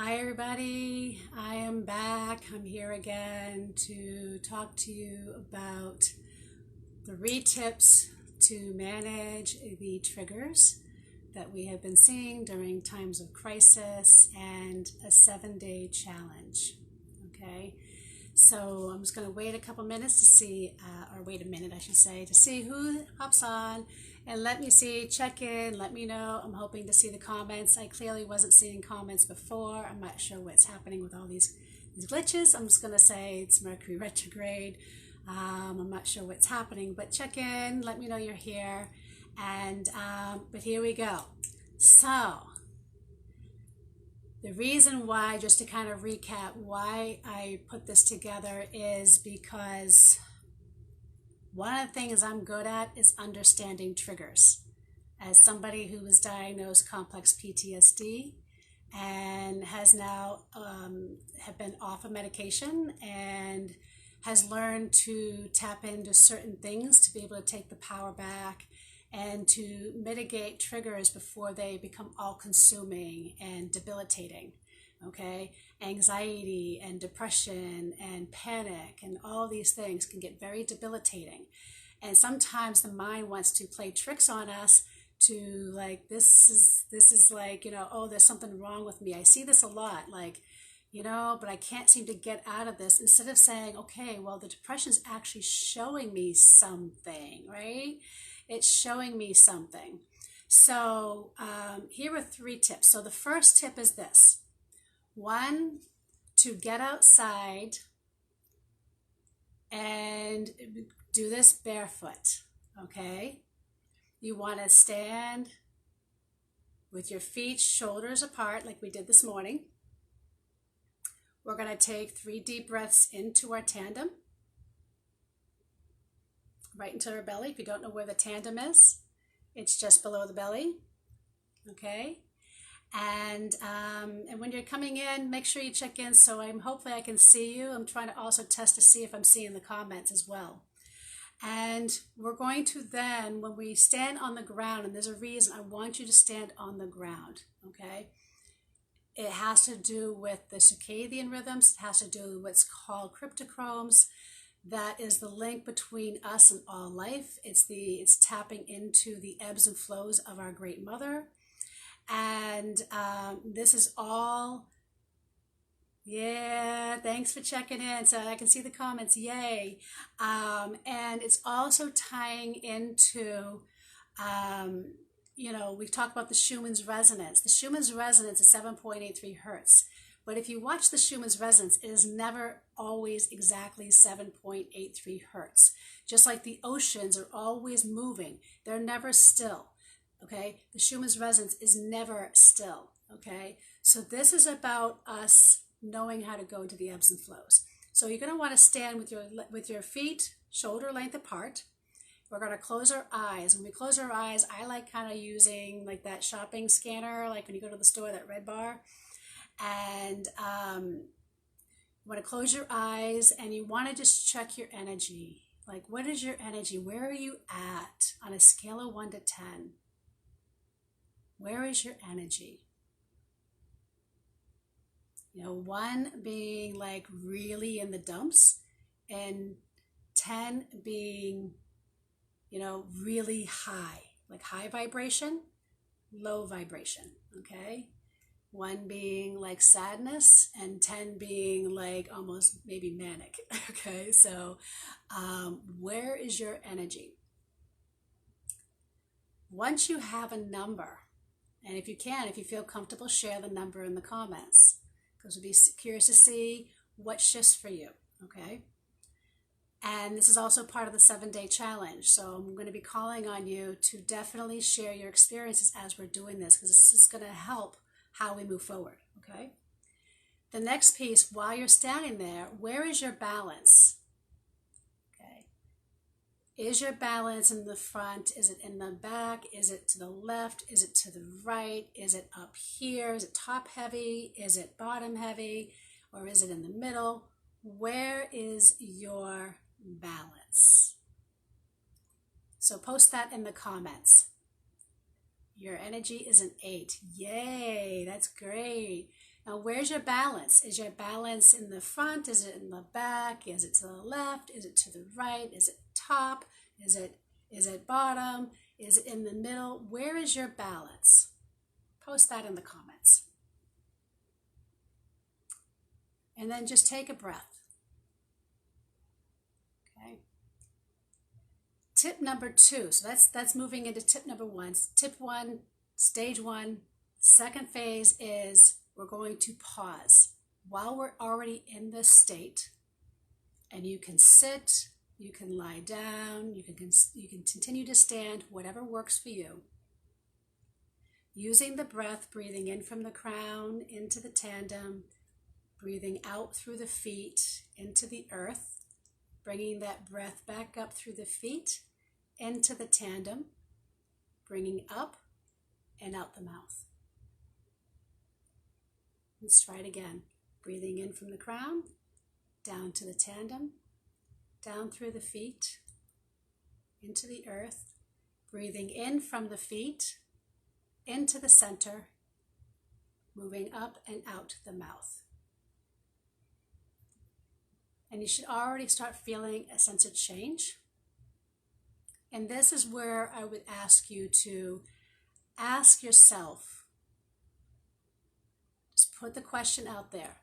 Hi, everybody. I am back. I'm here again to talk to you about 3 tips to manage the triggers that we have been seeing during times of crisis and a 7-day challenge. Okay, so I'm just going to wait a couple minutes to see, or wait a minute, I should say, to see who hops on and let me see, check in, let me know. I'm hoping to see the comments. I clearly wasn't seeing comments before. I'm not sure what's happening with all these glitches. I'm just going to say it's Mercury retrograde. I'm not sure what's happening, but check in, let me know you're here. And but here we go. So the reason why, just to kind of recap why I put this together, is because one of the things I'm good at is understanding triggers. As somebody who was diagnosed complex PTSD and has now have been off of medication and has learned to tap into certain things to be able to take the power back and to mitigate triggers before they become all-consuming and debilitating. Okay, anxiety and depression and panic and all these things can get very debilitating, and sometimes the mind wants to play tricks on us to, like, this is like, oh, there's something wrong with me. I see this a lot, like, but I can't seem to get out of this. Instead of saying, okay, well, the depression's actually showing me something, right? It's showing me something. So here are 3 tips. So the first tip is this. 1, to get outside and do this barefoot, okay? You want to stand with your feet shoulders apart like we did this morning. We're going to take 3 deep breaths into our tandem, right into our belly. If you don't know where the tandem is, it's just below the belly, okay? And when you're coming in, make sure you check in, so hopefully I can see you. I'm trying to also test to see if I'm seeing the comments as well. And we're going to then, when we stand on the ground, and there's a reason I want you to stand on the ground, okay? It has to do with the circadian rhythms. It has to do with what's called cryptochromes. That is the link between us and all life. It's tapping into the ebbs and flows of our Great Mother. And this is all, yeah, thanks for checking in. So I can see the comments, yay. And it's also tying into, we talk about the Schumann's resonance. The Schumann's resonance is 7.83 hertz. But if you watch the Schumann's resonance, it is never always exactly 7.83 hertz. Just like the oceans are always moving, they're never still. Okay, the Schumann's resonance is never still. Okay, so this is about us knowing how to go into the ebbs and flows. So you're going to want to stand with your feet shoulder length apart. We're going to close our eyes. When we close our eyes, I like kind of using like that shopping scanner, like when you go to the store, that red bar. And you want to close your eyes and you want to just check your energy. Like, what is your energy? Where are you at on a scale of 1 to 10? Where is your energy? 1 being like really in the dumps, and 10 being, really high, like high vibration, low vibration, okay? 1 being like sadness, and 10 being like almost maybe manic, okay? So where is your energy? Once you have a number, and if you feel comfortable, share the number in the comments, because we'll be curious to see what shifts for you, okay? And this is also part of the 7-day challenge. So I'm going to be calling on you to definitely share your experiences as we're doing this, because this is going to help how we move forward, okay? The next piece, while you're standing there, where is your balance? Is your balance in the front? Is it in the back? Is it to the left? Is it to the right? Is it up here? Is it top heavy? Is it bottom heavy? Or is it in the middle? Where is your balance? So post that in the comments. Your energy is an 8. Yay, that's great. Now, where's your balance? Is your balance in the front? Is it in the back? Is it to the left? Is it to the right? Is it top? Is it bottom? Is it in the middle? Where is your balance? Post that in the comments. And then just take a breath. Okay. Tip number 2. So that's moving into tip number 1. Tip 1, stage 1, second phase is we're going to pause while we're already in this state. And you can sit, you can lie down, you can continue to stand, whatever works for you. Using the breath, breathing in from the crown into the tandem, breathing out through the feet into the earth, bringing that breath back up through the feet into the tandem, bringing up and out the mouth. Let's try it again. Breathing in from the crown, down to the tandem, down through the feet, into the earth, breathing in from the feet, into the center, moving up and out the mouth. And you should already start feeling a sense of change. And this is where I would ask you to ask yourself, just put the question out there.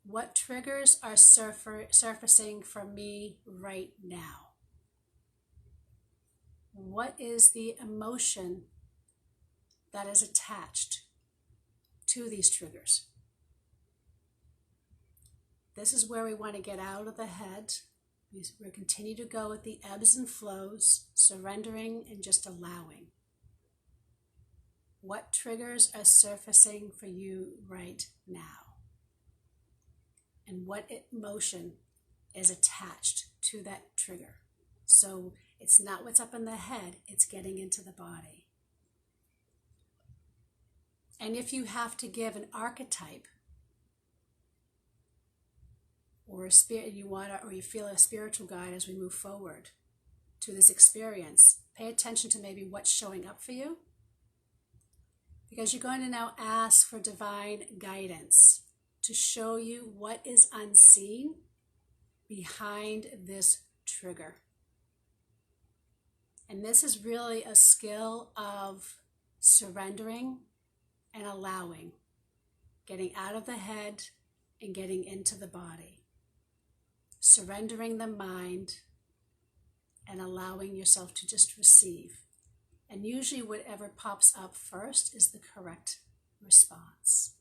What triggers are surfacing for me right now? What is the emotion that is attached to these triggers? This is where we want to get out of the head. We continue to go with the ebbs and flows, surrendering and just allowing. What triggers are surfacing for you right now? And what emotion is attached to that trigger? So it's not what's up in the head, it's getting into the body. And if you have to give an archetype, or a spirit or you feel a spiritual guide as we move forward to this experience, pay attention to maybe what's showing up for you, because you're going to now ask for divine guidance to show you what is unseen behind this trigger. And this is really a skill of surrendering and allowing, getting out of the head and getting into the body. Surrendering the mind and allowing yourself to just receive. And usually whatever pops up first is the correct response.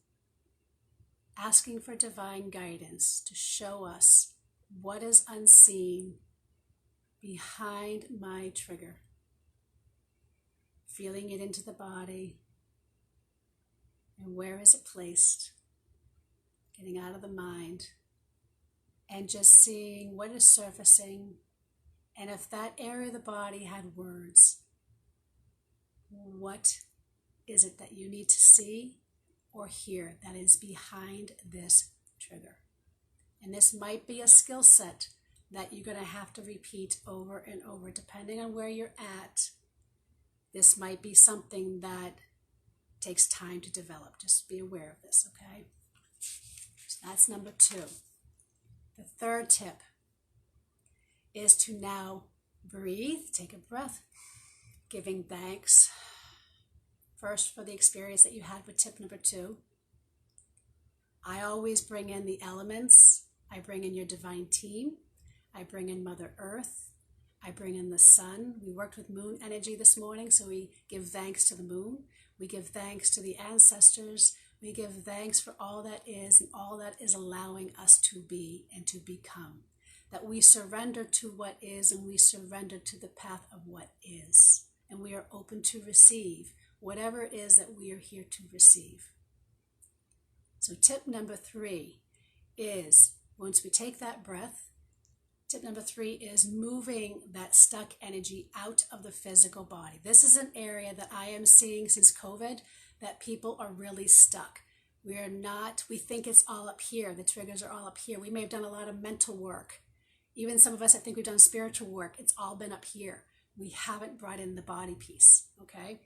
Asking for divine guidance to show us what is unseen behind my trigger. Feeling it into the body. And where is it placed? Getting out of the mind. And just seeing what is surfacing. And if that area of the body had words, what is it that you need to see or hear that is behind this trigger? And this might be a skill set that you're going to have to repeat over and over, depending on where you're at. This might be something that takes time to develop. Just be aware of this, okay? So that's number 2. The third tip is to now breathe, take a breath, giving thanks first for the experience that you had with tip number 2. I always bring in the elements. I bring in your divine team. I bring in Mother Earth. I bring in the sun. We worked with moon energy this morning, so we give thanks to the moon. We give thanks to the ancestors. We give thanks for all that is and all that is allowing us to be and to become. That we surrender to what is and we surrender to the path of what is. And we are open to receive whatever it is that we are here to receive. So tip number 3 is, once we take that breath, tip number 3 is moving that stuck energy out of the physical body. This is an area that I am seeing since COVID, that people are really stuck. We think it's all up here. The triggers are all up here. We may have done a lot of mental work. Even some of us, I think we've done spiritual work. It's all been up here. We haven't brought in the body piece, okay?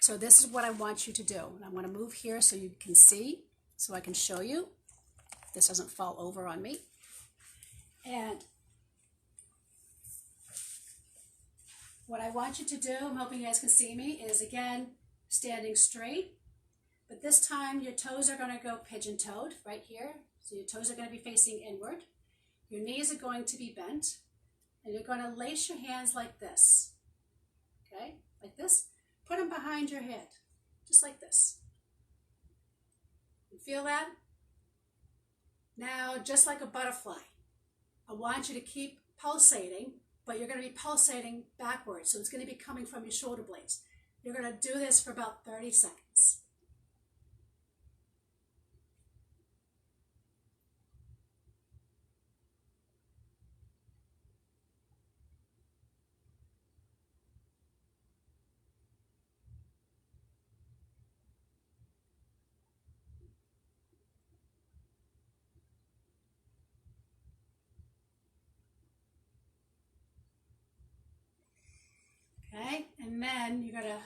So this is what I want you to do. And I want to move here so you can see. so I can show you. This doesn't fall over on me. And what I want you to do, I'm hoping you guys can see me, is again, standing straight. But this time your toes are going to go pigeon-toed right here. So your toes are going to be facing inward. Your knees are going to be bent. And you're going to lace your hands like this. Okay? Like this. Put them behind your head. Just like this. You feel that? Now, just like a butterfly, I want you to keep pulsating, but you're going to be pulsating backwards. So it's going to be coming from your shoulder blades. You're going to do this for about 30 seconds. Okay, and then you're going to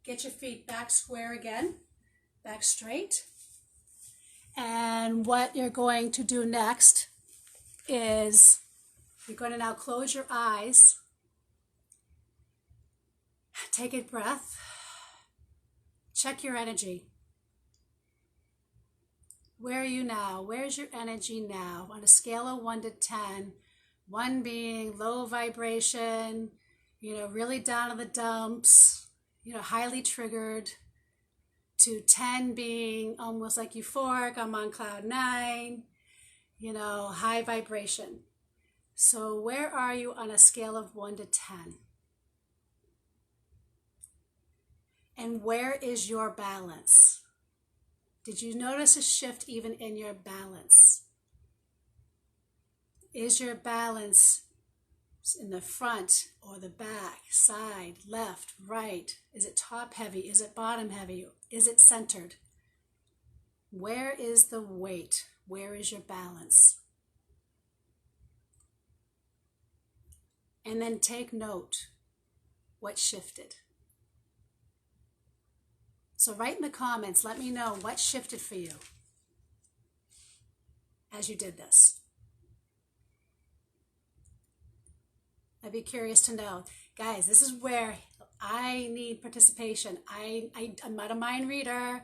get your feet back square again, back straight. And what you're going to do next is you're going to now close your eyes, take a breath, check your energy. Where are you now? Where's your energy now? On a scale of 1 to 10, 1 being low vibration, really down in the dumps, highly triggered, to 10 being almost like euphoric, I'm on cloud 9, high vibration. So where are you on a scale of 1 to 10? And where is your balance? Did you notice a shift even in your balance? Is your balance in the front or the back, side, left, right? Is it top heavy? Is it bottom heavy? Is it centered? Where is the weight? Where is your balance? And then take note, what shifted? So write in the comments, let me know what shifted for you as you did this. I'd be curious to know. Guys, this is where I need participation. I'm not a mind reader,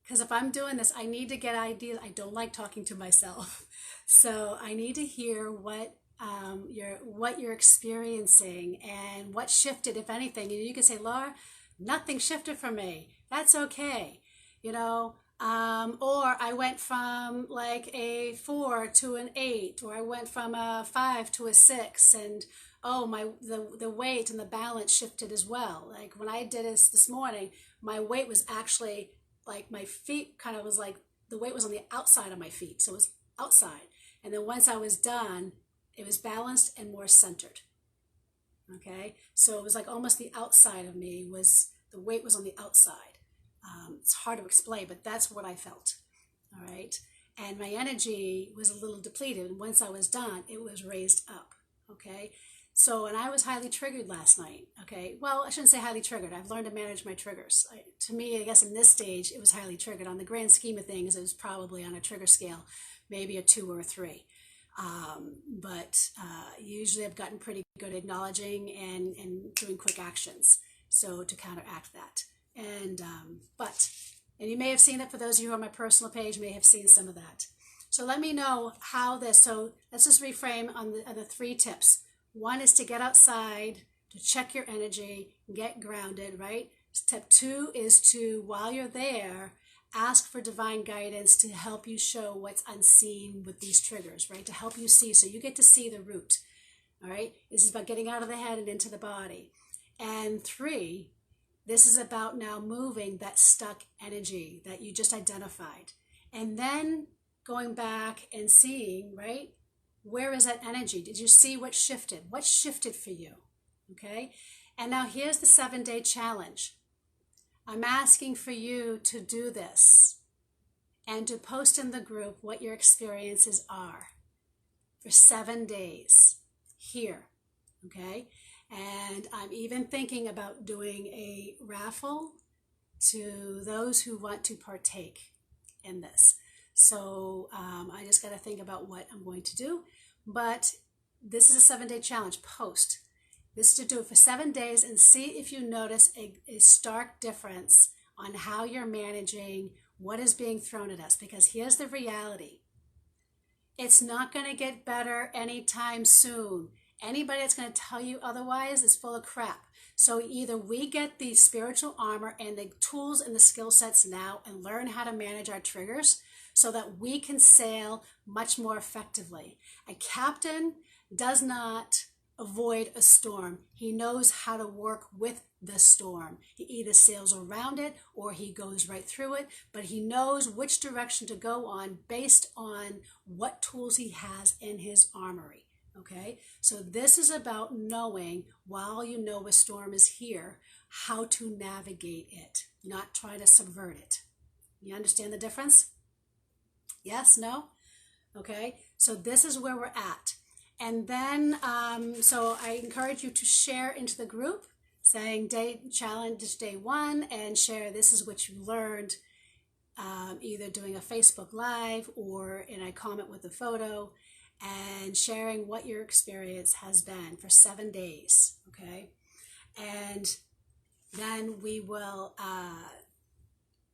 because if I'm doing this, I need to get ideas. I don't like talking to myself. So I need to hear what you're experiencing and what shifted, if anything. You can say, Laura, nothing shifted for me. That's okay. Or I went from like a 4 to an 8, or I went from a 5 to a 6, and the weight and the balance shifted as well. Like when I did this morning, my weight was actually like my feet kind of was like, the weight was on the outside of my feet. So it was outside. And then once I was done, it was balanced and more centered. Okay. So it was like almost the outside of me the weight was on the outside. It's hard to explain, but that's what I felt. All right. And my energy was a little depleted. And once I was done, it was raised up. Okay. So, and I was highly triggered last night. Okay. Well, I shouldn't say highly triggered. I've learned to manage my triggers. To me, I guess in this stage, it was highly triggered. On the grand scheme of things, it was probably on a trigger scale, maybe a 2 or a 3. But usually I've gotten pretty good at acknowledging and doing quick actions. So to counteract that. And you may have seen that, for those of you who are on my personal page may have seen some of that. So let me know how this, so let's just reframe on the 3 tips. 1 is to get outside, to check your energy, get grounded, right? Step 2 is to, while you're there, ask for divine guidance to help you show what's unseen with these triggers, right? To help you see, so you get to see the root, all right? This is about getting out of the head and into the body. And 3, this is about now moving that stuck energy that you just identified. And then going back and seeing, right? Where is that energy? Did you see what shifted? What shifted for you? Okay? And now here's the 7-day challenge. I'm asking for you to do this and to post in the group what your experiences are for 7 days here. Okay? And I'm even thinking about doing a raffle to those who want to partake in this. So I just got to think about what I'm going to do. But this is a 7-day challenge post. This is to do it for 7 days and see if you notice a stark difference on how you're managing what is being thrown at us. Because here's the reality. It's not going to get better anytime soon. Anybody that's going to tell you otherwise is full of crap. So either we get the spiritual armor and the tools and the skill sets now and learn how to manage our triggers so that we can sail much more effectively. A captain does not avoid a storm. He knows how to work with the storm. He either sails around it or he goes right through it, but he knows which direction to go on based on what tools he has in his armory. Okay, so this is about knowing, while you know a storm is here, how to navigate it, not try to subvert it. You understand the difference? Yes? No? Okay, so this is where we're at. And then, so I encourage you to share into the group, saying challenge day 1, and share this is what you learned, either doing a Facebook Live or in a comment with a photo, and sharing what your experience has been for 7 days, okay? And then we will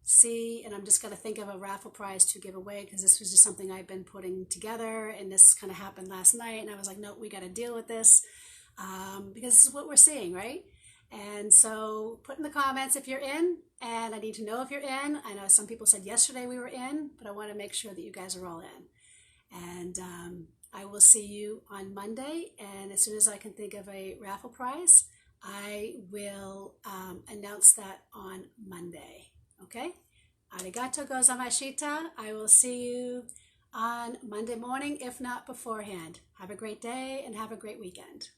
see, and I'm just going to think of a raffle prize to give away, because this was just something I've been putting together, and this kind of happened last night, and I was like, no, we got to deal with this, because this is what we're seeing, right? And so put in the comments if you're in, and I need to know if you're in. I know some people said yesterday we were in, but I want to make sure that you guys are all in. And I will see you on Monday, and as soon as I can think of a raffle prize, I will announce that on Monday. Okay? Arigato gozaimasu. I will see you on Monday morning, if not beforehand. Have a great day and have a great weekend.